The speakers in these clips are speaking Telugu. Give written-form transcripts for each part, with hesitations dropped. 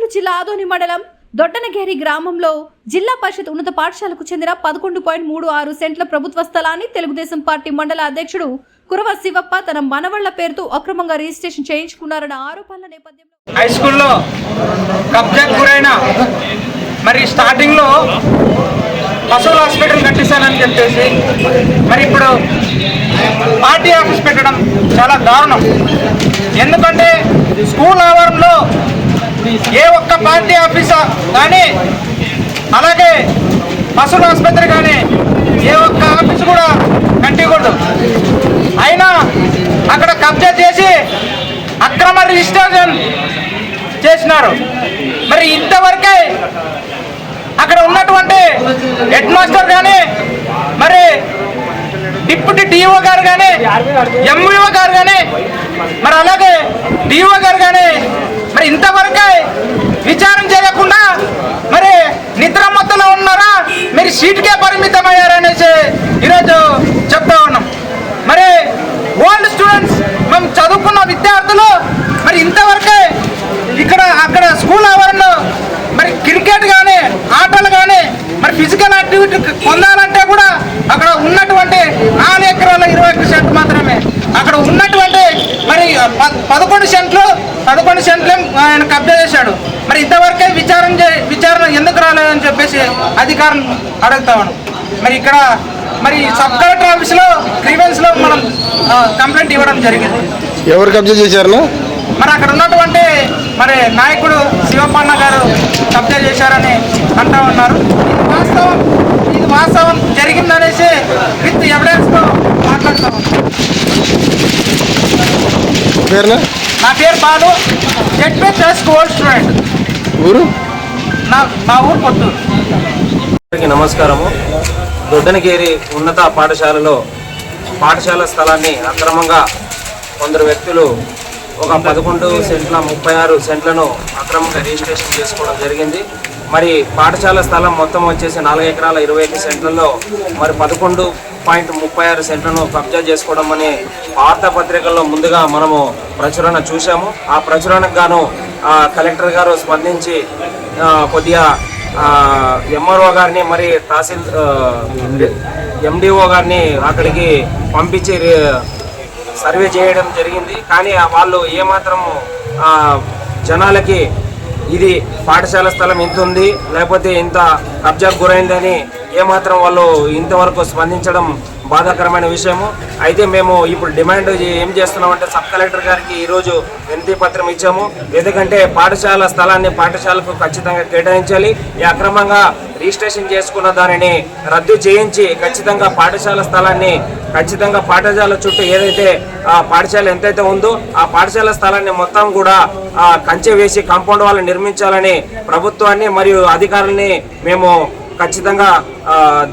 నెల్లూరు జిల్లా ఆదోని మండలం దొడ్డనగేరి గ్రామంలో జిల్లా పరిషత్ ఉన్నత పాఠశాలకు చెందిన 11.36 సెంట్ల ప్రభుత్వ స్థలాన్ని తెలుగుదేశం పార్టీ మండల అధ్యక్షుడు కురవ శివప్ప తన మనవళ్ల పేరుతో అక్రమంగా రిజిస్ట్రేషన్ చేయించుకున్నారన్న ఆరోపణల నేపథ్యంలో హై స్కూల్లో కబ్జాకు గురైన మరి స్టార్టింగ్లో పశువుల హాస్పిటల్ కట్టిస్తానని చెప్పేసి మరి ఇప్పుడు పార్టీ ఆఫీస్ పెట్టడం చాలా దారుణం. ఎందుకంటే స్కూల్ ఆవరణలో ఏ ఒక్క పార్టీ ఆఫీసర్ కానీ అలాగే పశువుల ఆసుపత్రి కానీ ఏ ఒక్క ఆఫీసు కూడా కట్టకూడదు. అయినా అక్కడ కబ్జా చేసి అక్రమ రిజిస్ట్రేషన్ చేసినారు. మరి ఇంతవరకే అక్కడ ఉన్నటువంటి హెడ్ మాస్టర్ కానీ మరి డిప్యూటీ డిఓ గారు కానీ ఎంఈఓ గారు కానీ మరి అలాగే డిఓ గారు కానీ మరి ఇంతవరకే విచారణ చేయకుండా మరి నిద్ర మొత్తంలో ఉన్నారా, మీరు సీటుకే పరిమితం అయ్యారనేసి ఈరోజు చెప్తా ఉన్నాం. మరి ఓల్డ్ స్టూడెంట్స్ మేము చదువుకున్న విద్యార్థులు మరి ఇంతవరకే అక్కడ స్కూల్ ఆవరణలో మరి క్రికెట్ కానీ ఆటలు కానీ మరి ఫిజికల్ యాక్టివిటీ పొందాలంటే కూడా అక్కడ ఉన్నటువంటి 4 ఎకరాల 21 సెంట్లు మాత్రమే. అక్కడ ఉన్నటువంటి మరి 11 సెంట్లు ఆయన కబ్జా చేశాడు. మరి ఇంతవరకే విచారణ ఎందుకు రాలేదని చెప్పేసి అధికారులు అడుగుతామను. మరి ఇక్కడ మరి సబ్ కలెక్టర్ ఆఫీస్లో గ్రీవెన్స్లో మనం కంప్లైంట్ ఇవ్వడం జరిగింది. ఎవరు కబ్జా చేశారు? మరి అక్కడ ఉన్నటువంటి మరి నాయకుడు శివప్పన్న గారు కబ్జా చేశారని అంటూ ఉన్నారు. ఇది వాస్తవం జరిగిందనేసి విత్ ఎవిడెన్స్తో మాట్లాడతాము. నా పేరు Balu, ZP plus old student. ఊరు మా ఊరు పొత్తూరు. నమస్కారము. దొడ్డనగేరి ఉన్నత పాఠశాలలో పాఠశాల స్థలాన్ని అక్రమంగా కొందరు వ్యక్తులు ఒక 11 సెంట్ల 36 సెంట్లను అక్రమంగా రిజిస్ట్రేషన్ చేసుకోవడం జరిగింది. మరి పాఠశాల స్థలం మొత్తం వచ్చేసి 4 ఎకరాల 21 సెంట్లలో మరి 11.36 సెంట్లను కబ్జా చేసుకోవడం అనే వార్తాపత్రికల్లో ముందుగా మనము ప్రచురణ చూసాము. ఆ ప్రచురణకు గాను కలెక్టర్ గారు స్పందించి కొద్దిగా ఎంఆర్ఓ గారిని మరి ఎండిఓ గారిని అక్కడికి పంపించి సర్వే చేయడం జరిగింది. కానీ వాళ్ళు ఏమాత్రము జనాలకి ఇది పాఠశాల స్థలం ఇంత ఉంది లేకపోతే ఇంత కబ్జాకు గురైందని ఏమాత్రం వాళ్ళు ఇంతవరకు స్పందించడం బాధాకరమైన విషయము. అయితే మేము ఇప్పుడు డిమాండ్ ఏం చేస్తున్నామంటే సబ్ కలెక్టర్ గారికి ఈరోజు వినతి పత్రం ఇచ్చాము. ఎందుకంటే పాఠశాల స్థలాన్ని పాఠశాలకు ఖచ్చితంగా కేటాయించాలి. ఈ అక్రమంగా రిజిస్ట్రేషన్ చేసుకున్న దానిని రద్దు చేయించి ఖచ్చితంగా పాఠశాల స్థలాన్ని ఖచ్చితంగా పాఠశాల చుట్టూ ఏదైతే పాఠశాల ఎంతైతే ఉందో ఆ పాఠశాల స్థలాన్ని మొత్తం కూడా కంచె వేసి కాంపౌండ్ వాళ్ళు నిర్మించాలని ప్రభుత్వాన్ని మరియు అధికారులని మేము ఖచ్చితంగా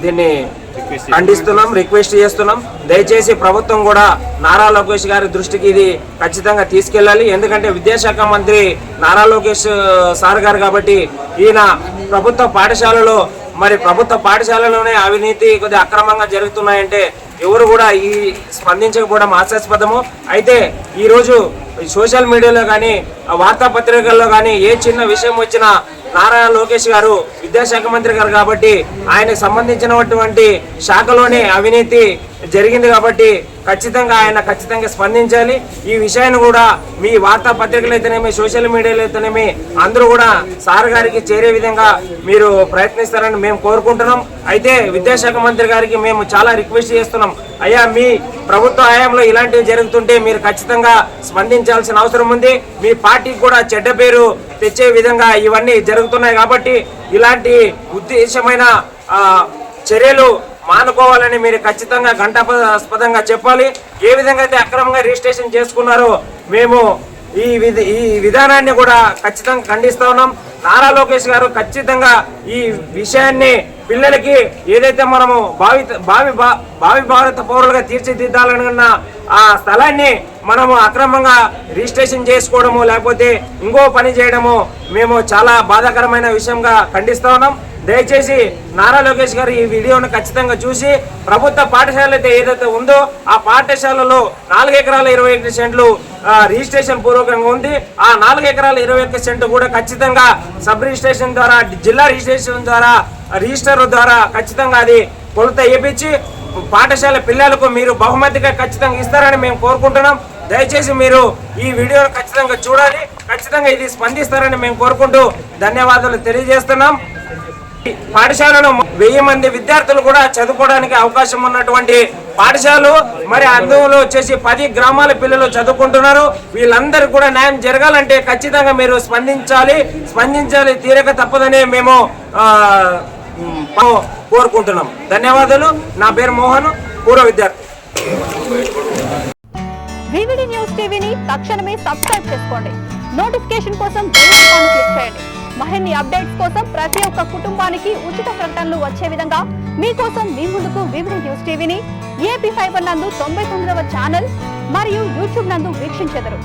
దీన్ని ఖండిస్తున్నాం, రిక్వెస్ట్ చేస్తున్నాం. దయచేసి ప్రభుత్వం కూడా నారా లోకేష్ గారి దృష్టికి ఇది ఖచ్చితంగా తీసుకెళ్ళాలి. ఎందుకంటే విద్యాశాఖ మంత్రి నారా లోకేష్ సార్ గారు కాబట్టి ఈయన ప్రభుత్వ పాఠశాలలోనే అవినీతి కొద్దిగా అక్రమంగా జరుగుతున్నాయంటే ఎవరు కూడా ఈ స్పందించకపోవడం హాస్యాస్పదము. అయితే ఈరోజు సోషల్ మీడియాలో కానీ వార్తాపత్రికల్లో కానీ ఏ చిన్న విషయం వచ్చినా నారా లోకేష్ గారు విద్యాశాఖ మంత్రి గారు కాబట్టి ఆయనకు సంబంధించినటువంటి శాఖలోనే అవినీతి జరిగింది కాబట్టి ఖచ్చితంగా స్పందించాలి. ఈ విషయాన్ని కూడా మీ వార్తాపత్రికలు అయితేనేమి సోషల్ మీడియాలో అయితేనేమి అందరూ కూడా సార్ గారికి చేరే విధంగా మీరు ప్రయత్నిస్తారని మేము కోరుకుంటున్నాం. అయితే విద్యాశాఖ మంత్రి గారికి మేము చాలా రిక్వెస్ట్ చేస్తున్నాం. అయ్యా, మీ ప్రభుత్వ హయాంలో ఇలాంటివి జరుగుతుంటే మీరు ఖచ్చితంగా స్పందించాల్సిన అవసరం ఉంది. మీ పార్టీకి కూడా చెడ్డ పేరు తెచ్చే విధంగా ఇవన్నీ జరుగుతున్నాయి కాబట్టి ఇలాంటి ఉద్దేశమైన చర్యలు మానుకోవాలని మీరు ఖచ్చితంగా ఘంటాపదంగా చెప్పాలి. ఏ విధంగా అయితే అక్రమంగా రిజిస్ట్రేషన్ చేసుకున్నారో మేము ఈ విధానాన్ని కూడా ఖచ్చితంగా ఖండిస్తా ఉన్నాం. నారా లోకేష్ గారు ఖచ్చితంగా ఈ విషయాన్ని పిల్లలకి ఏదైతే మనము భావి భారత పౌరులుగా తీర్చిదిద్దాలనుకున్న ఆ స్థలాన్ని మనము అక్రమంగా రిజిస్ట్రేషన్ చేసుకోవడము లేకపోతే ఇంకో పని చేయడము మేము చాలా బాధాకరమైన విషయంగా ఖండిస్తా ఉన్నాం. దయచేసి నారా లోకేష్ గారు ఈ వీడియోను ఖచ్చితంగా చూసి ప్రభుత్వ పాఠశాల అయితే ఏదైతే ఉందో ఆ పాఠశాలలో 4 ఎకరాల 21 సెంట్లు రిజిస్ట్రేషన్ పూర్వకంగా ఉంది. ఆ 4 ఎకరాల 21 సెంటు కూడా ఖచ్చితంగా సబ్ రిజిస్ట్రేషన్ ద్వారా, జిల్లా రిజిస్ట్రేషన్ ద్వారా, రిజిస్టర్ ద్వారా ఖచ్చితంగా అది కొలత వేయించి పాఠశాల పిల్లలకు మీరు బహుమతిగా ఖచ్చితంగా ఇస్తారని మేము కోరుకుంటున్నాం. దయచేసి మీరు ఈ వీడియోను ఖచ్చితంగా చూడాలి, ఖచ్చితంగా ఇది స్పందిస్తారని మేము కోరుకుంటూ ధన్యవాదాలు తెలియజేస్తున్నాం. పాఠశాలలో 1000 మంది విద్యార్థులు కూడా చదువుకోవడానికి అవకాశం ఉన్నటువంటి పాఠశాలలు, మరి అందులో వచ్చేసి 10 గ్రామాల పిల్లలు చదువుకుంటున్నారు. వీళ్ళందరికీ కూడా న్యాయం జరగాలంటే ఖచ్చితంగా మీరు స్పందించాలి, తీరక తప్పదని మేము కోరుకుంటున్నాం. ధన్యవాదాలు. నా పేరు మోహన్, పూర్వ విద్యార్థి. వివిడి న్యూస్ టీవీని తక్షణమే సబ్స్క్రైబ్ చేసుకోండి. నోటిఫికేషన్ కోసం బెల్ ఐకాన్ క్లిక్ చేయండి. మరిన్ని అప్డేట్స్ కోసం ప్రతి ఒక్క కుటుంబానికి ఉచిత ప్రకటనలు వచ్చే విధంగా మీకోసం మీ ముందుకు వివిడి న్యూస్ టీవీని ఏపీ ఫైబర్ నందు 99వ ఛానల్ మరియు యూట్యూబ్ నందు వీక్షించెదరు.